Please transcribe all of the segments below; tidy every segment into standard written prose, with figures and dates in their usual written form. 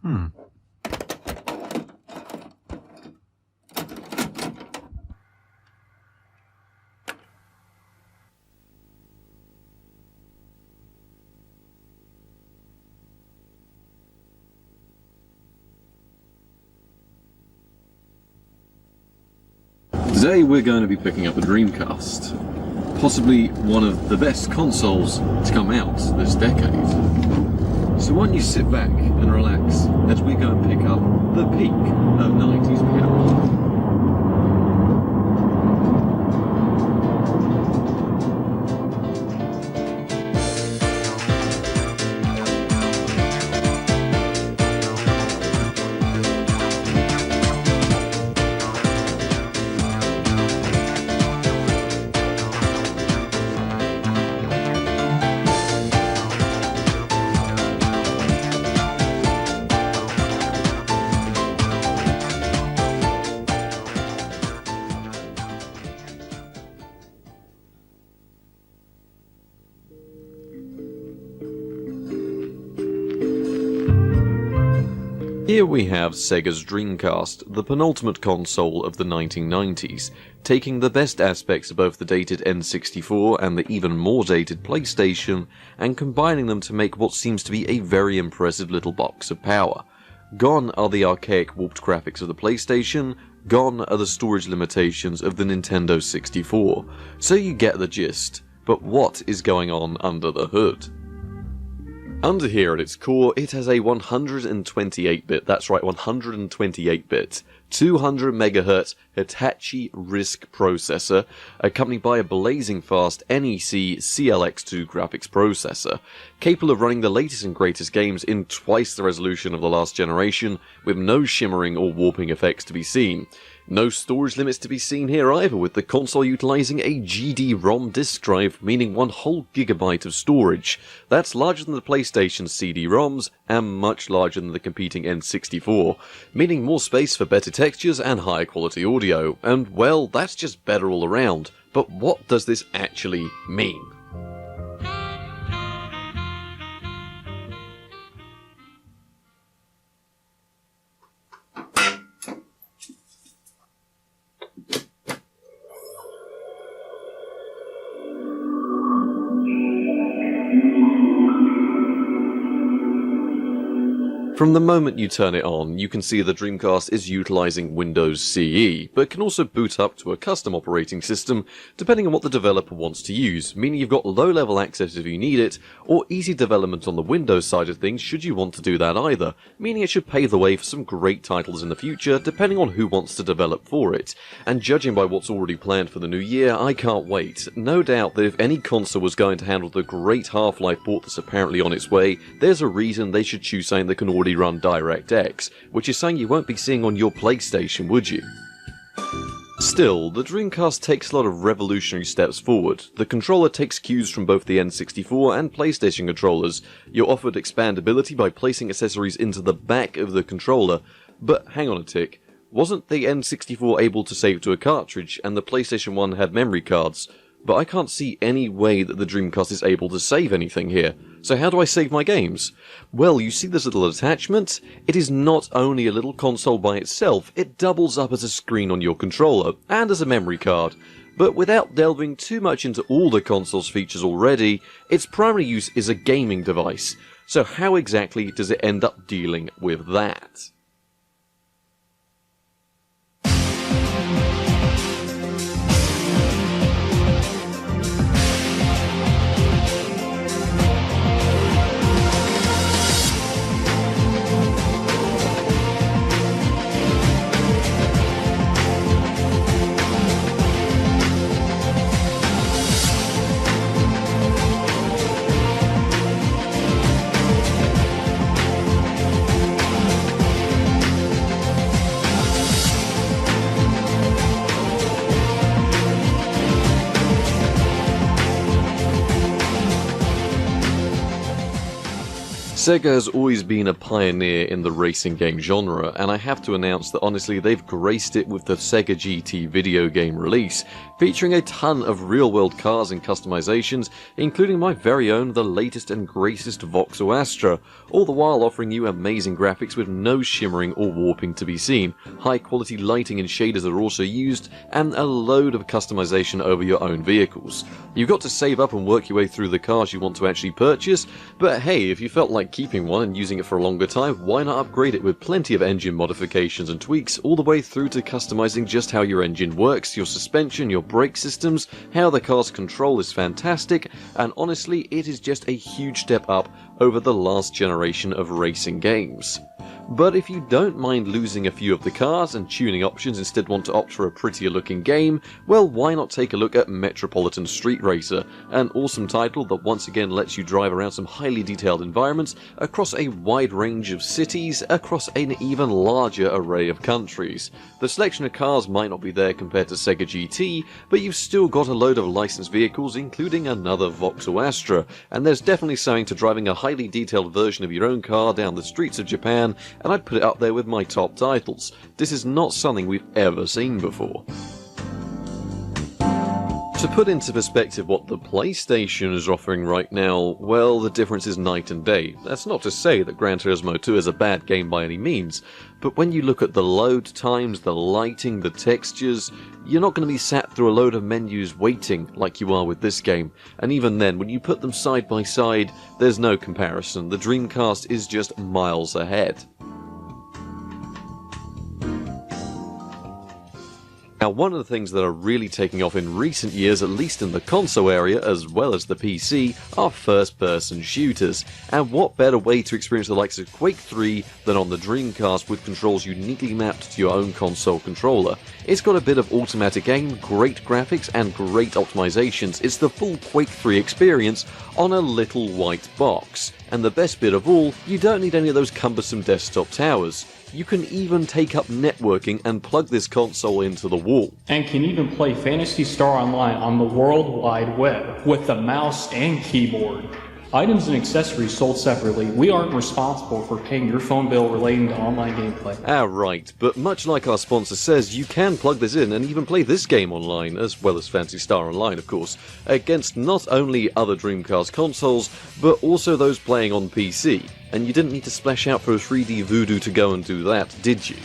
Today we're going to be picking up the Dreamcast, possibly one of the best consoles to come out this decade. So why don't you sit back and relax as we go and pick up the peak of 90s piano. Here we have Sega's Dreamcast, the penultimate console of the 1990s, taking the best aspects of both the dated N64 and the even more dated PlayStation, and combining them to make what seems to be a very impressive little box of power. Gone are the archaic warped graphics of the PlayStation, gone are the storage limitations of the Nintendo 64. So you get the gist, but what is going on under the hood? Under here at its core, it has a 128-bit, that's right, 128-bit, 200MHz Hitachi RISC processor, accompanied by a blazing fast NEC CLX2 graphics processor, capable of running the latest and greatest games in twice the resolution of the last generation, with no shimmering or warping effects to be seen. No storage limits to be seen here either, with the console utilising a GD-ROM disk drive, meaning 1 whole gigabyte of storage. That's larger than the PlayStation's CD-ROMs, and much larger than the competing N64, meaning more space for better textures and higher quality audio, and well, that's just better all around. But what does this actually mean? From the moment you turn it on, you can see the Dreamcast is utilising Windows CE, but can also boot up to a custom operating system depending on what the developer wants to use, meaning you've got low-level access if you need it, or easy development on the Windows side of things should you want to do that either, meaning it should pave the way for some great titles in the future depending on who wants to develop for it. And judging by what's already planned for the new year, I can't wait. No doubt that if any console was going to handle the great Half-Life port that's apparently on its way, there's a reason they should choose something that can already run DirectX, which is something you won't be seeing on your PlayStation, would you? Still, the Dreamcast takes a lot of revolutionary steps forward. The controller takes cues from both the N64 and PlayStation controllers. You're offered expandability by placing accessories into the back of the controller, but hang on a tick, wasn't the N64 able to save to a cartridge and the PlayStation 1 had memory cards? But I can't see any way that the Dreamcast is able to save anything here. So how do I save my games? Well, you see this little attachment? It is not only a little console by itself, it doubles up as a screen on your controller, and as a memory card. But without delving too much into all the console's features already, its primary use is a gaming device. So how exactly does it end up dealing with that? Sega has always been a pioneer in the racing game genre, and I have to announce that honestly they've graced it with the Sega GT video game release, featuring a ton of real-world cars and customizations, including my very own, the latest and greatest Vauxhall Astra, all the while offering you amazing graphics with no shimmering or warping to be seen. High-quality lighting and shaders are also used, and a load of customization over your own vehicles. You've got to save up and work your way through the cars you want to actually purchase, but hey, if you felt like keeping one and using it for a longer time, why not upgrade it with plenty of engine modifications and tweaks, all the way through to customizing just how your engine works, your suspension, your brake systems, how the car's control is fantastic, and honestly it is just a huge step up over the last generation of racing games. But if you don't mind losing a few of the cars and tuning options, instead want to opt for a prettier looking game, well, why not take a look at Metropolitan Street Racer, an awesome title that once again lets you drive around some highly detailed environments across a wide range of cities, across an even larger array of countries. The selection of cars might not be there compared to Sega GT, but you've still got a load of licensed vehicles, including another Vauxhall Astra, and there's definitely something to driving a highly detailed version of your own car down the streets of Japan, and I'd put it up there with my top titles. This is not something we've ever seen before. To put into perspective what the PlayStation is offering right now, well, the difference is night and day. That's not to say that Gran Turismo 2 is a bad game by any means, but when you look at the load times, the lighting, the textures, you're not going to be sat through a load of menus waiting like you are with this game. And even then, when you put them side by side, there's no comparison. The Dreamcast is just miles ahead. Now, one of the things that are really taking off in recent years, at least in the console area as well as the PC, are first-person shooters. And what better way to experience the likes of Quake 3 than on the Dreamcast with controls uniquely mapped to your own console controller. It's got a bit of automatic aim, great graphics, and great optimizations. It's the full Quake 3 experience on a little white box. And the best bit of all, you don't need any of those cumbersome desktop towers. You can even take up networking and plug this console into the wall. And can even play Phantasy Star Online on the World Wide Web with the mouse and keyboard. Items and accessories sold separately. We aren't responsible for paying your phone bill relating to online gameplay. Right, but much like our sponsor says, you can plug this in and even play this game online, as well as Phantasy Star Online of course, against not only other Dreamcast consoles, but also those playing on PC. And you didn't need to splash out for a 3D voodoo to go and do that, did you?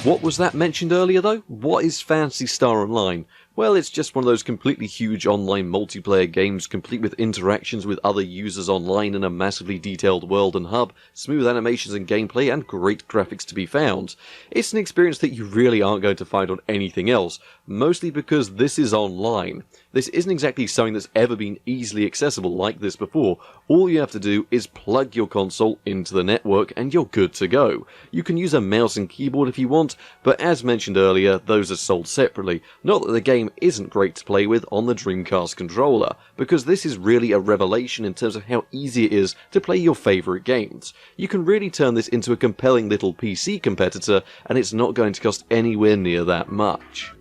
What was that mentioned earlier though? What is Phantasy Star Online? Well, it's just one of those completely huge online multiplayer games, complete with interactions with other users online in a massively detailed world and hub, smooth animations and gameplay, and great graphics to be found. It's an experience that you really aren't going to find on anything else, mostly because this is online. This isn't exactly something that's ever been easily accessible like this before. All you have to do is plug your console into the network and you're good to go. You can use a mouse and keyboard if you want, but as mentioned earlier, those are sold separately. Not that the game isn't great to play with on the Dreamcast controller, because this is really a revelation in terms of how easy it is to play your favourite games. You can really turn this into a compelling little PC competitor, and it's not going to cost anywhere near that much.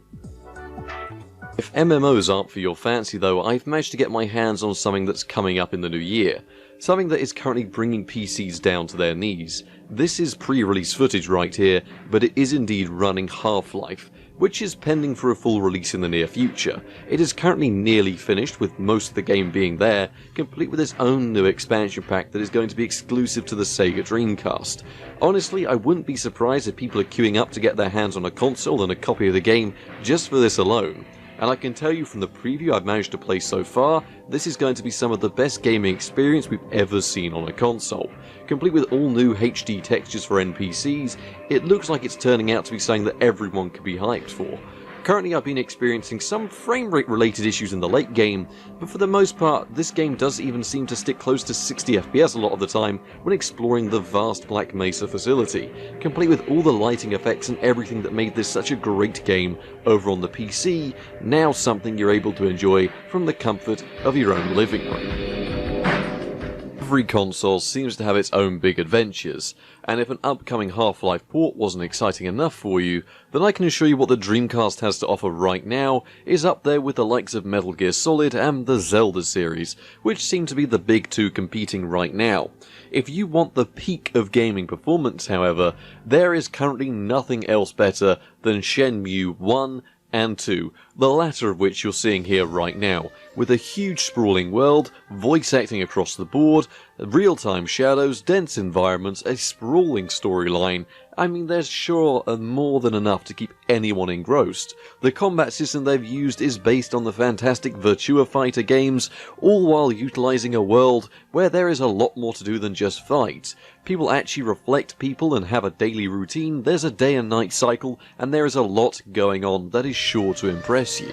If MMOs aren't for your fancy though, I've managed to get my hands on something that's coming up in the new year. Something that is currently bringing PCs down to their knees. This is pre-release footage right here, but it is indeed running Half-Life, which is pending for a full release in the near future. It is currently nearly finished, with most of the game being there, complete with its own new expansion pack that is going to be exclusive to the Sega Dreamcast. Honestly, I wouldn't be surprised if people are queuing up to get their hands on a console and a copy of the game just for this alone. And I can tell you from the preview I've managed to play so far, this is going to be some of the best gaming experience we've ever seen on a console. Complete with all new HD textures for NPCs, it looks like it's turning out to be something that everyone could be hyped for. Currently I've been experiencing some frame rate related issues in the late game, but for the most part this game does even seem to stick close to 60 FPS a lot of the time when exploring the vast Black Mesa facility, complete with all the lighting effects and everything that made this such a great game over on the PC, now something you're able to enjoy from the comfort of your own living room. every console seems to have its own big adventures, and if an upcoming Half-Life port wasn't exciting enough for you, then I can assure you what the Dreamcast has to offer right now is up there with the likes of Metal Gear Solid and the Zelda series, which seem to be the big two competing right now. If you want the peak of gaming performance, however, there is currently nothing else better than Shenmue I and 2, the latter of which you're seeing here right now, with a huge sprawling world, voice acting across the board, real-time shadows, dense environments, a sprawling storyline. I mean, there's sure more than enough to keep anyone engrossed. The combat system they've used is based on the fantastic Virtua Fighter games, all while utilising a world where there is a lot more to do than just fight. People actually reflect people and have a daily routine, there's a day and night cycle, and there is a lot going on that is sure to impress you.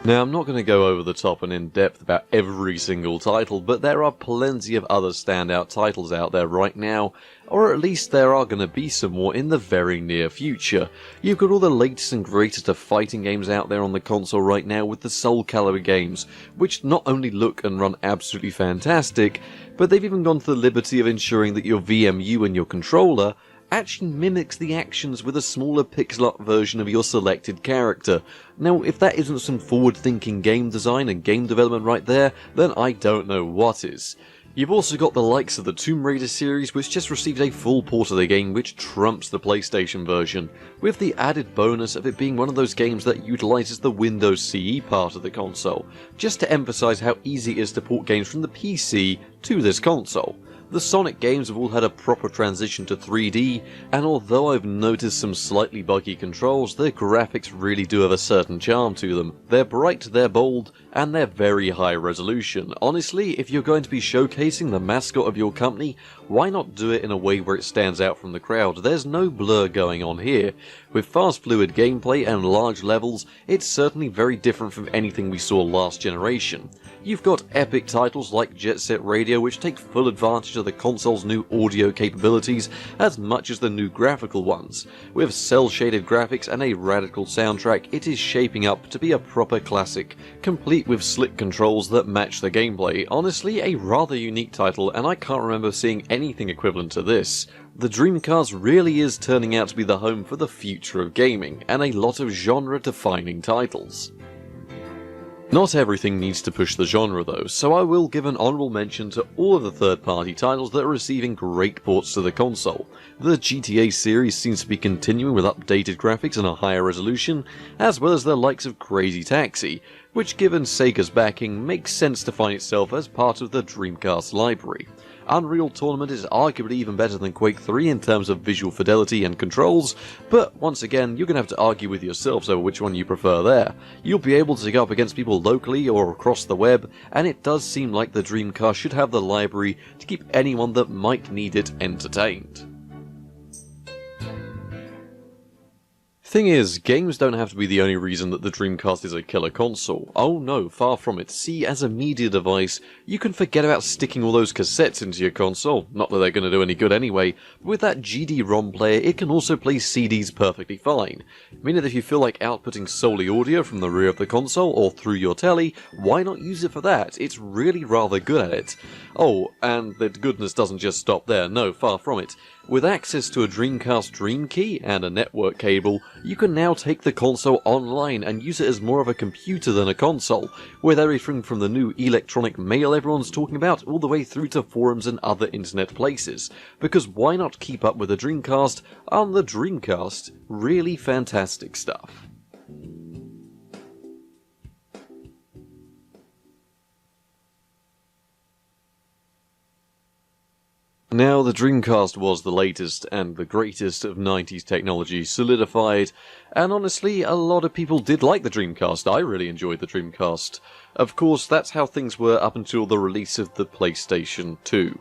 Now, I'm not going to go over the top and in depth about every single title, but there are plenty of other standout titles out there right now, or at least there are going to be some more in the very near future. You've got all the latest and greatest of fighting games out there on the console right now with the Soul Calibur games, which not only look and run absolutely fantastic, but they've even gone to the liberty of ensuring that your VMU and your controller actually mimics the actions with a smaller pixel art version of your selected character. Now, if that isn't some forward-thinking game design and game development right there, then I don't know what is. You've also got the likes of the Tomb Raider series, which just received a full port of the game which trumps the PlayStation version, with the added bonus of it being one of those games that utilises the Windows CE part of the console, just to emphasise how easy it is to port games from the PC to this console. The Sonic games have all had a proper transition to 3D, and although I've noticed some slightly buggy controls, their graphics really do have a certain charm to them. They're bright, they're bold, and they're very high resolution. Honestly, if you're going to be showcasing the mascot of your company, why not do it in a way where it stands out from the crowd? There's no blur going on here. With fast fluid gameplay and large levels, it's certainly very different from anything we saw last generation. You've got epic titles like Jet Set Radio, which take full advantage of the console's new audio capabilities as much as the new graphical ones. With cel-shaded graphics and a radical soundtrack, it is shaping up to be a proper classic, complete with slick controls that match the gameplay. Honestly, a rather unique title, and I can't remember seeing anything equivalent to this. The Dreamcast really is turning out to be the home for the future of gaming, and a lot of genre-defining titles. Not everything needs to push the genre though, so I will give an honourable mention to all of the third-party titles that are receiving great ports to the console. The GTA series seems to be continuing with updated graphics and a higher resolution, as well as the likes of Crazy Taxi, which given Sega's backing makes sense to find itself as part of the Dreamcast library. Unreal Tournament is arguably even better than Quake 3 in terms of visual fidelity and controls, but once again, you're going to have to argue with yourselves over which one you prefer there. You'll be able to go up against people locally or across the web, and it does seem like the Dreamcast should have the library to keep anyone that might need it entertained. Thing is, games don't have to be the only reason that the Dreamcast is a killer console. Oh no, far from it. See, as a media device, you can forget about sticking all those cassettes into your console. Not that they're going to do any good anyway, but with that GD-ROM player, it can also play CDs perfectly fine. Meaning that if you feel like outputting solely audio from the rear of the console or through your telly, why not use it for that? It's really rather good at it. Oh, and the goodness doesn't just stop there, no, far from it. With access to a Dreamcast Dream Key and a network cable, you can now take the console online and use it as more of a computer than a console, with everything from the new electronic mail everyone's talking about all the way through to forums and other internet places. Because why not keep up with the Dreamcast on the Dreamcast? Really fantastic stuff. Now, the Dreamcast was the latest and the greatest of 90s technology solidified, and honestly, a lot of people did like the Dreamcast. I really enjoyed the Dreamcast. Of course, that's how things were up until the release of the PlayStation 2.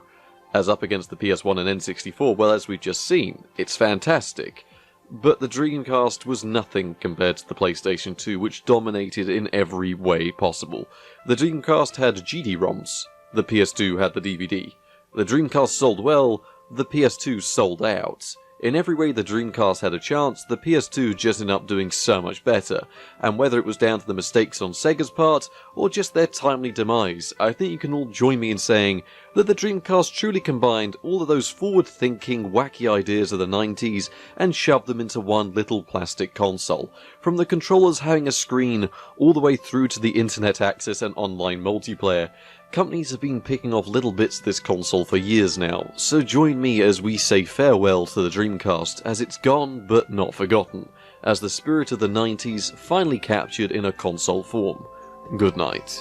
As up against the PS1 and N64, well, as we've just seen, it's fantastic. But the Dreamcast was nothing compared to the PlayStation 2, which dominated in every way possible. The Dreamcast had GD-ROMs, the PS2 had the DVD. The Dreamcast sold well, the PS2 sold out. In every way the Dreamcast had a chance, the PS2 just ended up doing so much better, and whether it was down to the mistakes on Sega's part, or just their timely demise, I think you can all join me in saying that the Dreamcast truly combined all of those forward-thinking, wacky ideas of the 90s and shoved them into one little plastic console. From the controllers having a screen, all the way through to the internet access and online multiplayer. Companies have been picking off little bits of this console for years now, so join me as we say farewell to the Dreamcast, as it's gone but not forgotten, as the spirit of the 90s finally captured in a console form. Good night.